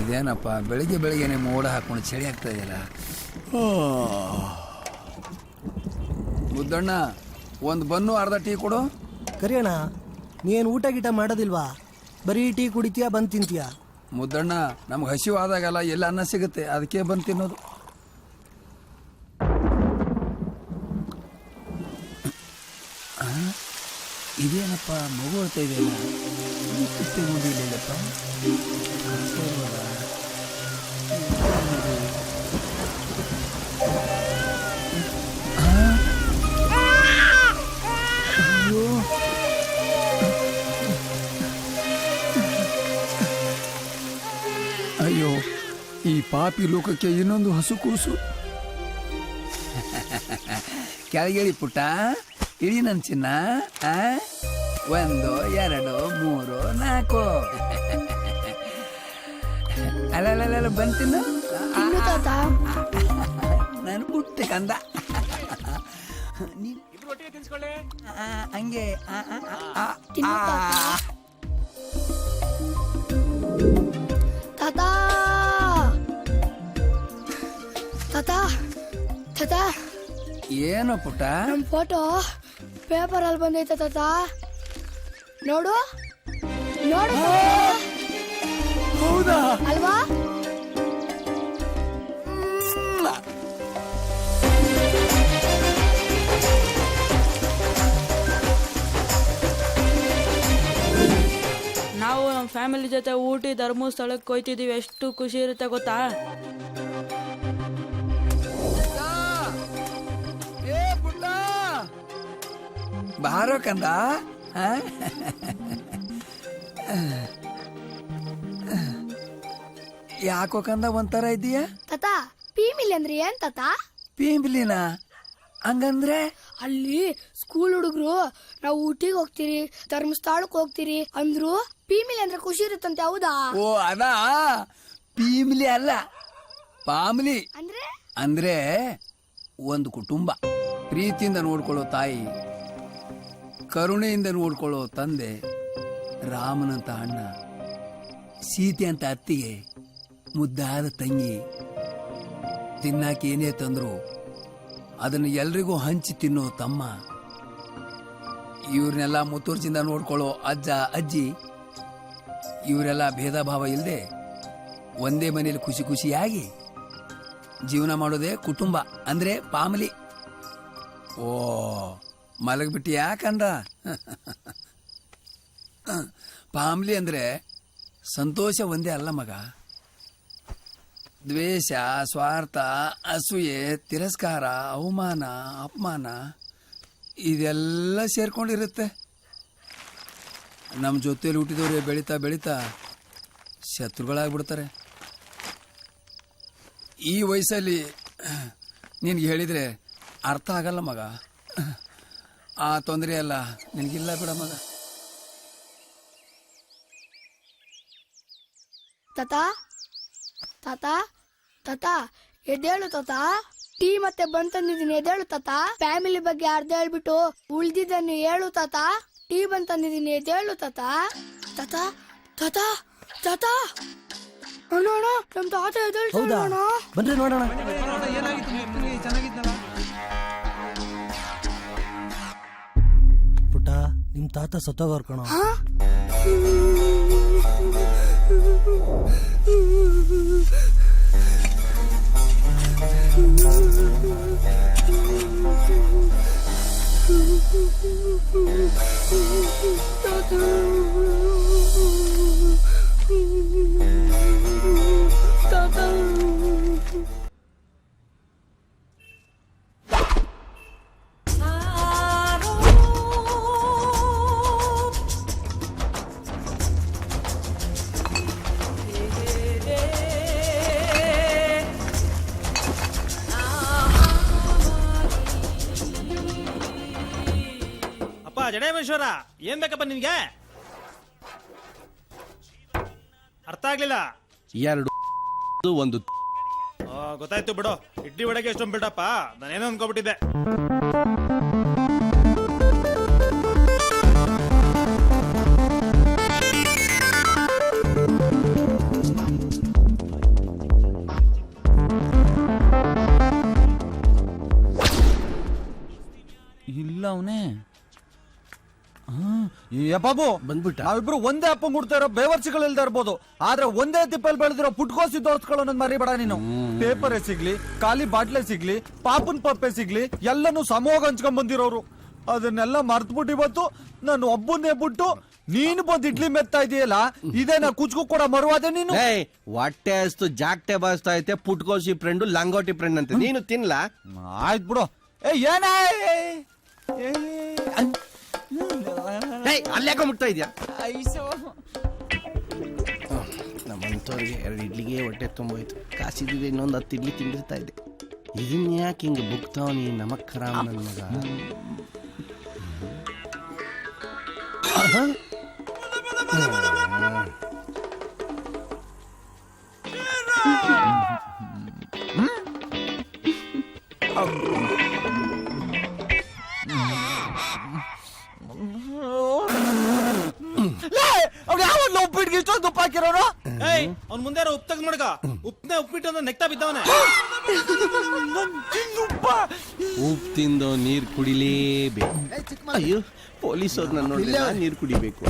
ಇದೇನಪ್ಪ ಬೆಳಿಗ್ಗೆ ಬೆಳಿಗ್ಗೆನೆ ಮೋಡ ಹಾಕೊಂಡು ಚಳಿ ಆಗ್ತಾ ಇದೆಯಲ್ಲ. ಮುದ್ದಣ್ಣ, ಒಂದು ಬನ್ನು ಅರ್ಧ ಟೀ ಕೊಡು. ಕರಿಯಣ್ಣ, ನೀನು ಊಟ ಗೀಟ ಮಾಡೋದಿಲ್ವಾ? ಬರೀ ಟೀ ಕುಡಿತೀಯಾ, ಬಂದು ತಿಂತೀಯಾ? ಮುದ್ದಣ್ಣ, ನಮ್ಗೆ ಹಸಿವು ಆದಾಗಲ್ಲ ಎಲ್ಲ ಅನ್ನ ಸಿಗುತ್ತೆ, ಅದಕ್ಕೆ ಬಂದು ತಿನ್ನೋದು. ಇದೇನಪ್ಪ ಮಗು ಹೇಳ್ತಾ ಇದೆಯಲ್ಲ, ತಗೊಂಡಿಲ್ಲಪ್ಪ. ಅಯ್ಯೋ, ಈ ಪಾಪಿ ಲೋಕಕ್ಕೆ ಇನ್ನೊಂದು ಹಸು ಕೂಸು. ಕೆಳಗಿಳಿ ಪುಟ್ಟ, ಇಳಿ ನನ್ನ ಚಿನ್ನ. 1 2 3 4 ಅಲ್ಲ ಬಂತಿನ ನಾನು ಪುಟ್ಟೆ ಕಂದ. ಹಂಗೆ ತಾತಾ ತಾತಾ ತಾತಾ, ಏನೋ ಪುಟ್ಟ? ನಮ್ಮ ಫೋಟೋ ಪೇಪರ್ ಅಲ್ಲಿ ಬಂದೈತೆ ತಾತಾ, ನೋಡು ನೋಡು. ಹೌದಾ? ಅಲ್ವಾ? ನಾವು ನಮ್ಮ ಫ್ಯಾಮಿಲಿ ಜೊತೆ ಊಟಿ ಧರ್ಮಸ್ಥಳಕ್ಕೆ ಹೋಯ್ತಿದೀವಿ. ಎಷ್ಟು ಖುಷಿ ಇರುತ್ತೆ ಗೊತ್ತಾ? ಬಾರೋ ಕಂದ. ಯಾಕೋ ಕಂದ ಒಂಥರ ಇದೀಯಾ? ತಾತಾ, ಪೀಮಿಲಿ ಅಂದ್ರೆ ಏನ್ ತಾತಾ? ಪೀಂಬ್ಲಿನ ಹಂಗಂದ್ರೆ? ಅಲ್ಲಿ ಸ್ಕೂಲ್ ಹುಡುಗರು ನಾವು ಊಟಿಗೆ ಹೋಗ್ತೀರಿ, ಧರ್ಮಸ್ಥಳಕ್ಕೆ ಹೋಗ್ತೀರಿ ಅಂದ್ರು. ಪೀಮಿಲಿ ಅಂದ್ರೆ ಖುಷಿ ಇರುತ್ತಂತೆ, ಹೌದಾ? ಓ ಅದಾ, ಪೀಮ್ಲಿ ಅಲ್ಲ, ಪಾಮ್ಲಿ. ಅಂದ್ರೆ ಅಂದ್ರೆ ಒಂದು ಕುಟುಂಬ, ಪ್ರೀತಿಯಿಂದ ನೋಡ್ಕೊಳ್ಳೋ ತಾಯಿ, ಕರುಣೆಯಿಂದ ನೋಡ್ಕೊಳ್ಳೋ ತಂದೆ, ರಾಮನಂತ ಅಣ್ಣ, ಸೀತೆ ಅಂತ ಅತ್ತಿಗೆ, ಮುದ್ದಾದ ತಂಗಿ, ತಿನ್ನಾಕೆ ಏನೇ ತಂದ್ರು ಅದನ್ನು ಎಲ್ರಿಗೂ ಹಂಚಿ ತಿನ್ನೋ ತಮ್ಮ, ಇವ್ರನ್ನೆಲ್ಲ ಮುತ್ತುರ್ಚಿಂದ ನೋಡ್ಕೊಳ್ಳೋ ಅಜ್ಜ ಅಜ್ಜಿ, ಇವರೆಲ್ಲ ಭೇದ ಭಾವ ಇಲ್ಲದೆ ಒಂದೇ ಮನೇಲಿ ಖುಷಿ ಖುಷಿಯಾಗಿ ಜೀವನ ಮಾಡೋದೇ ಕುಟುಂಬ, ಅಂದ್ರೆ ಫ್ಯಾಮಿಲಿ. ಓ ಮಲಗ್ಬಿಟ್ಟು ಯಾಕಂದ? ಫ್ಯಾಮಿಲಿ ಅಂದ್ರೆ ಸಂತೋಷ ಒಂದೇ ಅಲ್ಲ ಮಗ. ದ್ವೇಷ, ಸ್ವಾರ್ಥ, ಅಸೂಯೆ, ತಿರಸ್ಕಾರ, ಅವಮಾನ, ಅಪಮಾನ ಇದೆಲ್ಲ ಸೇರ್ಕೊಂಡಿರುತ್ತೆ. ನಮ್ಮ ಜೊತೆಲಿ ಹುಟ್ಟಿದವ್ರೆ ಬೆಳೀತಾ ಬೆಳೀತಾ ಶತ್ರುಗಳಾಗ್ಬಿಡ್ತಾರೆ. ಈ ವಯಸ್ಸಲ್ಲಿ ನಿನ್ಗೆ ಹೇಳಿದರೆ ಅರ್ಥ ಆಗಲ್ಲ ಮಗ. ಆ ತೊಂದರೆ ಎಲ್ಲ ನಿನಗಿಲ್ಲ ಬಿಡ ಮಗ. ತಾತಾ ತಾತಾ ತಾತಾ, ಎದ್ದೇಳು ತಾತಾ. ಟೀ ಮತ್ತೆ ಬಂತಂದಿದ್ದೀನಿ, ಎದ್ದೇಳು ತಾತಾ. ಫ್ಯಾಮಿಲಿ ಬಗ್ಗೆ ಅರ್ಧ ಹೇಳ್ಬಿಟ್ಟು ಉಳ್ದಿದ್ದನ್ನು ಹೇಳು ತಾತಾ. ಟೀ ಬಂತಂದಿದ್ದೀನಿ, ಎದ್ದೇಳು ತಾತಾ. ತಾತಾ ತಾತಾ ತಾತಾ, ಅಣ್ಣ ಅಣ್ಣ, ನಮ್ ತಾತ ಹೌದಾ? ಎದ್ದೇಳ್ತಾನೆ. ಬನ್ರಿ ನೋಡೋಣ. ಪುಟ್ಟ, ನಿಮ್ ತಾತ ಸತ್ತೋಗೋರ್ ಕಣೋ. ಜಡೇಶ್ವರ, ಏನ್ ಬೇಕಪ್ಪ ನಿನ್ಗೆ? ಅರ್ಥ ಆಗ್ಲಿಲ್ಲ. 2 1 ಗೊತ್ತಾಯ್ತು ಬಿಡು. ಇಡ್ಲಿ ಒಳಗೆ ಎಷ್ಟೊಂದು ಬಿಡಪ್ಪ, ನಾನೇನೋ ಅನ್ಕೋಬಿಟ್ಟಿದ್ದೆ. ಏ ಬಾಬು ಬಂದ್ಬಿಟ್ಟ? ನಾವಿಬ್ರು ಒಂದೇ ಅಪ್ಪ ಗುಡ್ತಾ ಇರೋ ಬೇವರ್ಸಿಗಳಿಲ್ದ ಇರ್ಬೋದು, ಆದ್ರೆ ಒಂದೇ ತಿಪ್ಪಲ್ ಬೆಳೆದಿರೋ ಪುಟ್ಕೋಸಿ ದೋಸ್ತ್ಕೊಳ್ಳೋ ಮರಿಬೇಡ ನೀನು. ಪೇಪರೇ ಸಿಗ್ಲಿ, ಖಾಲಿ ಬಾಟ್ಲೆ ಸಿಗ್ಲಿ, ಪಾಪನ್ ಪಪ್ಪೆ ಸಿಗ್ಲಿ, ಎಲ್ಲನೂ ಸಮವಾಗಿ ಹಂಚ್ಕೊಂಡ್ ಬಂದಿರೋರು. ಅದನ್ನೆಲ್ಲ ಮರ್ತ್ಬಿಟ್ಟು ಇವತ್ತು ನಾನು ಒಬ್ಬನ್ನೇ ಬಿಟ್ಟು ನೀನು ಬಂದ್ ಇಡ್ಲಿ ಮೆತ್ತಾ ಇದೆಯಲ್ಲ, ಇದೇನ ಕುಚ್ಕು ಕೂಡ ಮರುವಾದೆ ನೀನು. ಹೊಟ್ಟೆ ಅಷ್ಟು ಜಾಕ್ಟೆ ಬಾಸ್ತಾ ಐತೆ, ಪುಟ್ಕೋಸಿ ಫ್ರೆಂಡು ಲಂಗೋಟಿ ಫ್ರೆಂಡ್ ಅಂತ ನೀನು ತಿನ್ಲಾ? ಆಯ್ತು ಬಿಡು. ಏನೇ ಅಲ್ಲೇಕ ಮುಟ್ತಾ ಇದೆಯಾ? ನಮ್ಮಂತವ್ರಿಗೆ 2 ಇಡ್ಲಿಗೆ ಹೊಟ್ಟೆ ತುಂಬೋಯ್ತು. ಕಾಸಿದ್ರೆ ಇನ್ನೊಂದು 10 ಇಡ್ಲಿ ತಿಂದಿರ್ತಾ ಇದ್ದೆ. ಇದನ್ನ ಯಾಕೆ ಹಿಂಗ ಬುಕ್ತಾವನಿ ನಮಕ್ಕರಾಮ್ ನನ್ನ ಮಗ? ಉಪ್ಪಿಟ್ಟಿಗೆ ಇಷ್ಟೊಂದು ಉಪ್ಪು ಹಾಕಿರೋರು. ಏಯ್ ಅವ್ನ್ ಮುಂದೆ ಉಪ್ಪು ತೆಗ್ದು ನೋಡ್ಕ. ಉಪ್ಪಿಟ್ಟು ಅಂದ್ರೆ ನೆಕ್ತಾ ಬಿದ್ದವನೆ. ಉಪ್ಪು ತಿಂದು ನೀರ್ ಕುಡಿಲೇಬೇಕು. ಅಯ್ಯೋ ಪೊಲೀಸವ್ರು ನನ್ನ ನೋಡಿ ನೀರ್ ಕುಡಿಬೇಕು.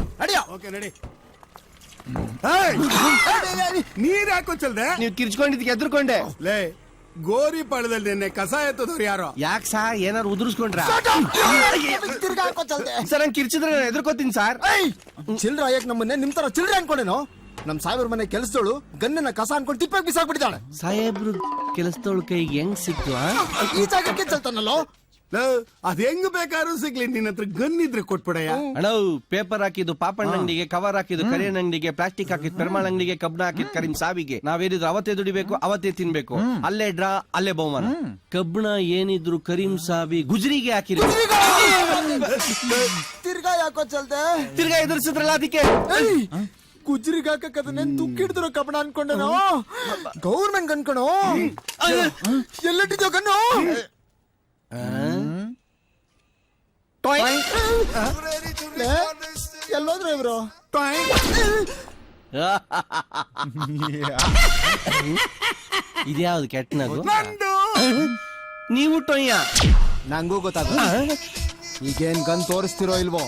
ನೀರ್ ಹಾಕೋ ಚಲ್ದೆ. ನೀವು ಕಿರ್ಚ್ಕೊಂಡಿದ್ದಕ್ಕೆ ಎದ್ರುಕೊಂಡೆ. ಲೇ ಗೋರಿ ಪಾಳದಲ್ಲಿ ನಿನ್ನೆ ಕಸ ಎತ್ತದವ್ರು ಯಾರೋ? ಯಾಕೆ ಸಾರ್ ಏನಾರು ಉದುರಿಸ್ಕೊಂಡ್ರ? ತಿರ್ಗಾ ಹಾಕೋ ಚಲ್ದೆ. ಸರ್ ನಂಗೆ ಕಿರ್ಚಿದ್ರೆ ನಾನು ಎದ್ರುಕೋತೀನಿ ಸರ್. ಚಿಲ್ಡ್ರ ಅಯ್ಯಕ್ ನಮ್ಮನ್ನೇ ನಿಮ್ ತರ ಚಿಲ್ಡ್ರ ಅನ್ಕೊಂಡೇನೋ. ನಮ್ ಸಾಹೇಬ್ರ ಮನೆ ಕೆಲಸದವಳು ಗನ್ನನ್ನ ಕಸ ಅನ್ಕೊಂಡು ತಿಪ್ಪಕ್ಕೆ ಬಿಸಾಕ್ಬಿಟ್ಟಿದ್ದಾಳೆ. ಸಾಹೇಬ್ರು ಕೆಲಸದವಳ ಕೈಗೆ ಹೆಂಗ್ ಸಿಕ್ತು? ಈ ಜಾಗಕ್ಕೆ ಚಲ್ತಾನಲ್ಲೋ. ಅದ್ ಹೆಂಗ್ ಬೇಕಾದ್ರೂ ಸಿಗ್ಲಿ, ನಿನ್ನ ಹತ್ರ ಗನ್ ಇದ್ರೆ ಕೊಟ್ಬಿಡಯ್ಯ. ಅಣ್ಣವ್ ಪೇಪರ್ ಹಾಕಿದ್ದು ಪಾಪಣ್ಣ ಅಂಗಡಿಗೆ, ಕವರ್ ಹಾಕಿದ್ದು ಕರಿಯಣ್ಣ ಅಂಗಡಿಗೆ, ಪ್ಲಾಸ್ಟಿಕ್ ಹಾಕಿದ್ ಪೆರ್ಮಾಳ್ ಅಂಗಡಿಗೆ, ಕಬ್ಬಣ ಹಾಕಿದ್ ಕರೀಂ ಸಾವಿಗೆ. ನಾವೇನಿದ್ರು ಅವತ್ತೇ ದುಡಿಬೇಕು, ಅವತ್ತೇ ತಿನ್ಬೇಕು. ಅಲ್ಲೇ ಡ್ರಾ, ಅಲ್ಲೇ ಬಹುಮಾನ. ಕಬ್ಬಣ ಏನಿದ್ರು ಕರೀಂ ಸಾವಿ ಗುಜರಿಗೆ ಹಾಕಿರಿ. ತಿರ್ಗಾ ಯಾಕೋ ಚಲ್ದೆ. ತಿರ್ಗಾ ಎದುರಿಸಿದ್ರಲ್ಲ ಅದಕ್ಕೆ. ಗುಜ್ರಿಗೆ ಹಾಕಕ್ ಅದನ್ನೇನ್ ತುಕ್ಕಿಡ್ದಿರೋ ಕಬ್ಬಣ ಅನ್ಕೊಂಡೇನೋ. ಗೌರ್ಮೆಂಟ್ ಅನ್ಕೊಣೋ. ಎಲ್ಲಿಟ್ಟಿದ್ಯೋ ಗನ್ನು? ಎಲ್ಲೋದ್ರು ಇವ್ರು? ಇದ್ಯಾವ್ದು ಕೆಟ್ಟ ನಗು? ನೀವು ಟೊಯ್ಯ. ನಂಗೂ ಗೊತ್ತಾಗ. ಈಗೇನ್ ಗನ್ ತೋರಿಸ್ತಿರೋ ಇಲ್ವೋ?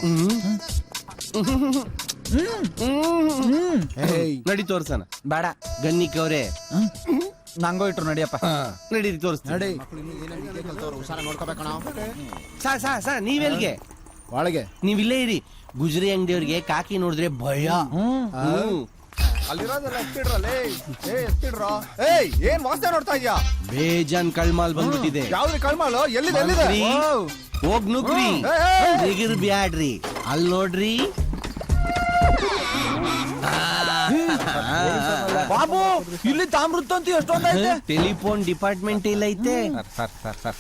ನಡಿ ತೋರ್ಸನ. ಬೇಡ ಗನ್ನಿಕವ್ರೆ ನಂಗೋ ಇಟ್ರು ನಡಿಯಪ್ಪ. ನಡೀರಿ ತೋರಿಸ್ತೀನಿ. ನಡಿ. ಹುಷಾರ ನೋಡ್ಕೋಬೇಕಣ. ಸಾ ನೀವೆಲ್ಗೆ? ಒಳಗೆ. ನೀವಿಲ್ಲೇ ಇರಿ. ಗುಜರಿ ಅಂಗಡಿಯವ್ರಿಗೆ ಕಾಕಿ ನೋಡಿದ್ರೆ ಭಯ. ಅಲ್ಲಿರೋದೆಲ್ಲ ಎತ್ತಿಡ್ರಲ್ಲೇ. ಎತ್ತಿಡ್ರ. ಏನ್ ವಾಸನೆ ನೋಡ್ತಾ ಇದ್ಯಾ? ಬೇಜಾನ್ ಕಳ್ಮಾಲ್ ಬಂದ್ಬಿಟ್ಟಿದೆ. ಯಾವ್ದು ಕಳ್ಮಾಲು? ಎಲ್ಲಿದೆ? ಎಲ್ಲಿದೆ? ಹೋಗ್ ನುಗ್ರಿ. ನಿಗಿರ್ ಬ್ಯಾಡ್ರಿ. ಅಲ್ಲಿ ನೋಡ್ರಿ. ಬಾಬು ಇಲ್ಲಿ ತಾಮ್ರತ ಅಂತ ಎಷ್ಟೊಂದೈತೆ. ಟೆಲಿಫೋನ್ ಡಿಪಾರ್ಟ್ಮೆಂಟ್ ಇಲ್ಲ ಐತೆ.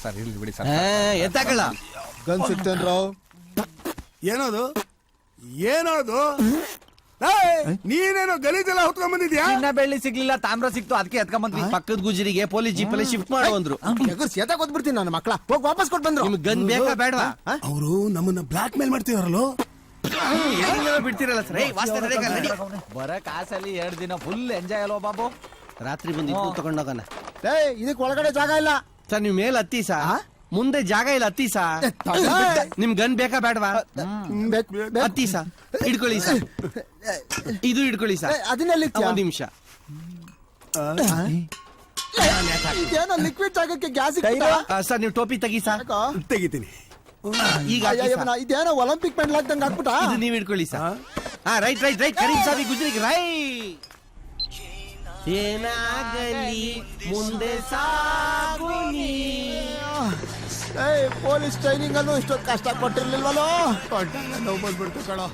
ಸರ್ ಇಲ್ಲಿ ಬಿಡಿ ಸರ್. ಎತ್ತಾಕಳ ಗನ್ ಸಿಕ್ತೇನ್ರೋ? ಏನದು ಏನದು? ನೀನೇನೋ ಗಲೀಜೆಲ್ಲ ಹೊತ್ಕೊಂಡ್ ಬಂದಿದ್ಯಾ? ಚಿನ್ನ ಬೆಳ್ಳಿ ಸಿಗ್ಲಿಲ್ಲ, ತಾಮ್ರ ಸಿಕ್ತು, ಅದಕ್ಕೆ ಎತ್ಕೊಂಬಂದ್ವಿ. ಪಕ್ಕದ ಗುಜರಿಗೆ ಪೊಲೀಸ್ ಜೀಪಲ್ಲಿ ಶಿಫ್ಟ್ ಮಾಡುವಂದ್ರು. ಎತ್ತ ಗೊತ್ಬಿಡ್ತೀನಿ ನಾನು ಮಕ್ಕಳ. ಹೋಗಿ ವಾಪಸ್ ಕೊಟ್ಟು ಬಂದ್ರು. ನಿಮ್ಗೆ ಗನ್ ಬೇಕಾ ಬೇಡವಾ? ಅವರು ನಮ್ಮನ್ನ ಬ್ಲಾಕ್ ಮೇಲ್ ಮಾಡ್ತಿದಾರಲ್ಲೋ. ಬಿಡ್ತಿರಲ್ಲ ಸರ್. ಬರ ಕಾಸಲ್ಲಿ 2 ದಿನ ಫುಲ್ ಎಂಜಾಯ್ ಅಲ್ವಾ ಬಾಬು? ರಾತ್ರಿ ಬಂದು ತಗೊಂಡೋಗೋಣ. ಇದಕ್ ಒಳಗಡೆ ಜಾಗ ಇಲ್ಲ ಸರ್. ನೀವ್ ಮೇಲೆ ಹತ್ತಿ ಸಾ, ಮುಂದೆ ಜಾಗ ಇಲ್ಲ ಹತ್ತಿ ಸಾ. ನಿಮ್ ಗನ್ ಬೇಕಾ ಬೇಡವಾ? ಹತ್ತಿ ಸಾ, ಹಿಡ್ಕೊಳ್ಳಿ ಸಾ. ಇದು ಹಿಡ್ಕೊಳ್ಳಿ ಸಾ. ಅದನ್ನೆಲ್ಲಿ? ಒಂದ್ ನಿಮಿಷ. ಇದೇನೋ ಲಿಕ್ವಿಡ್ ಜಾಗಕ್ಕೆ ಗ್ಯಾಸ್ ಸರ್ ನೀವು ಟೋಪಿ ತೆಗಿ ಸಾ. ತೆಗಿತೀನಿ. ಈಗ ಇದೇನೋ ಒಲಿಂಪಿಕ್ ಮೆಡಲ್ ಹಾಕ್ದಂಗ್ ಹಾಕ್ಬಿಟ್ಟ. ಇದು ನೀವ್ ಹಿಡ್ಕೊಳ್ಳಿ ಸಾ. Right right right. ಕರೀಂ ಸಾಬಿ ಗುಜರಿಗೆ ರೈ. ಏನಾಗಲಿ ಮುಂದೆ ಸಾಗುನಿ. ಪೊಲೀಸ್ ಟ್ರೈನಿಂಗ್ ಅಲ್ಲೂ ಇಷ್ಟೊಂದು ಕಷ್ಟ ಕೊಟ್ಟಿರ್ಲಿಲ್ವಲ್ಲೋ. ನೋವು ಬಂದ್ಬಿಡ್ತು ಕಣೋ.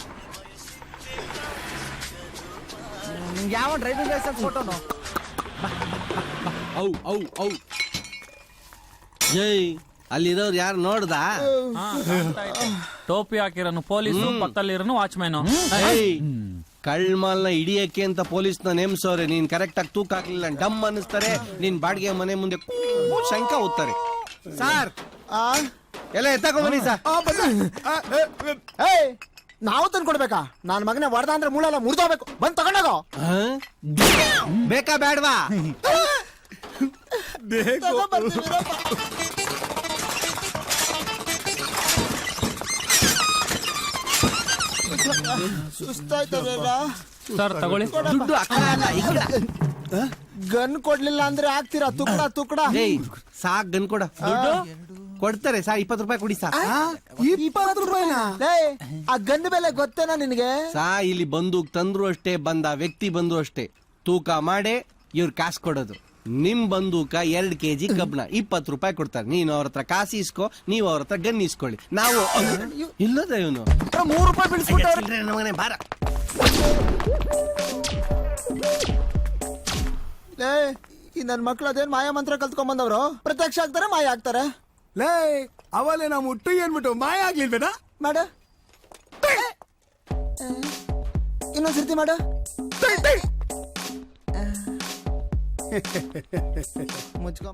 ಯಾವ ಡ್ರೈವಿಂಗ್ ಲೈಸೆನ್ಸ್ ಫೋಟೋನು? ಜೈ ಅಲ್ಲಿರೋರು ಯಾರು ನೋಡ್ದ? ಟೋಪಿ ಹಾಕಿರೋನು ಪೊಲೀಸು, ಪಕ್ಕದಲ್ಲಿರೋನು ವಾಚ್ಮ್ಯಾನು. ಕಳ್ಮಾಲ್ನ ಹಿಡಿಯಕ್ಕೆ ಅಂತ ಪೊಲೀಸ್ನ ನೇಮ್ಸವ್ರೆ. ನೀನ್ ಕರೆಕ್ಟ್ ಆಗಿ ತೂಕ ಹಾಕ್ಲಿಲ್ಲ ಡಮ್ ಅನ್ನಿಸ್ತಾರೆ. ನೀನ್ ಬಾಡಿಗೆ ಮನೆ ಮುಂದೆ ಶಂಕ ಓದ್ತಾರೆ. ಸಾರ್ ಎಲ್ಲ ಎತ್ತಾಕೊಂಬನ್ನಿ ಸರ್. ನಾವು ತಂದ್ಕೊಡ್ಬೇಕಾ? ನಾನ್ ಮಗನೇ ಹೊಡೆದ ಅಂದ್ರೆ ಮೂಳೆಲ್ಲ ಮುರಿದೋಗ್ಬೇಕು. ಬಂದ್ ತಗೊಂಡೋಗೋ. ಬೇಕಾ ಬೇಡವಾ? ಸುಸ್ತಾಯ್ತದ ಸರ್ ತಗೊಳ್ಳಿ. ದುಡ್ಡು ಆ ಕಡೆ ಅಲ್ಲ, ಈ ಕಡೆ. ಗನ್ ಕೊಡ್ಲಿಲ್ಲ ಅಂದ್ರೆ ಆಗ್ತೀರಾ ತುಕಡ ತುಕಡ. ಏಯ್ ಸಾಕ್ ಗನ್ ಕೊಡ. ದುಡ್ಡು ಕೊಡ್ತಾರೆ ಸಾ 20 ರೂಪಾಯಿ ಕೊಡಿ ಸಾ. 20 ರೂಪಾಯಿನ? ಆ ಗನ್ ಬೆಲೆ ಗೊತ್ತೇನಾ ನಿನಗೆ? ಸಾ ಇಲ್ಲಿ ಬಂದೂಕ್ ತಂದ್ರು ಅಷ್ಟೇ, ಬಂದ ವ್ಯಕ್ತಿ ಬಂದ್ರು ಅಷ್ಟೇ, ತೂಕ ಮಾಡೇ ಇವ್ರು ಕಾಸು ಕೊಡೋದು. ನಿಮ್ ಬಂದೂಕ 2 kg ಕಬ್ಣ 20 ರೂಪಾಯಿ ಕೊಡ್ತಾರೆ. ನೀನು ಅವ್ರ ಹತ್ರ ಕಾಸು ಇಸ್ಕೋ, ನೀವು ಅವ್ರ ಹತ್ರ ಗನ್ ಇಸ್ಕೊಳ್ಳಿ. ನಾವು ಇಲ್ಲದ ಇವನು 3 ರೂಪಾಯಿ ಬಿಡಿಸ್ಬಿಟ್ಟವ್ರೆ. ನಮಗನೆ ಬಾರ. ಲೇ ಈ ನನ್ ಮಕ್ಳು ಅದೇನ್ ಮಾಯ ಮಂತ್ರ ಕಲ್ತ್ಕೊಂಡ್ ಬಂದವ್ರು, ಪ್ರತ್ಯಕ್ಷ ಆಗ್ತಾರೆ ಮಾಯ ಆಗ್ತಾರೆ. ಲೇ ಅವಲೇ ನಾವು ಮುಟ್ಟು ಏನ್ಬಿಟ್ಟು ಮಾಯ ಆಗ್ಲಿಲ್ವೇನ? ಮಾಡ ಇನ್ನೊಂದ್ಸರ್ತಿ ಮಾಡ. ಮುಚ್ಕೊಂಡ್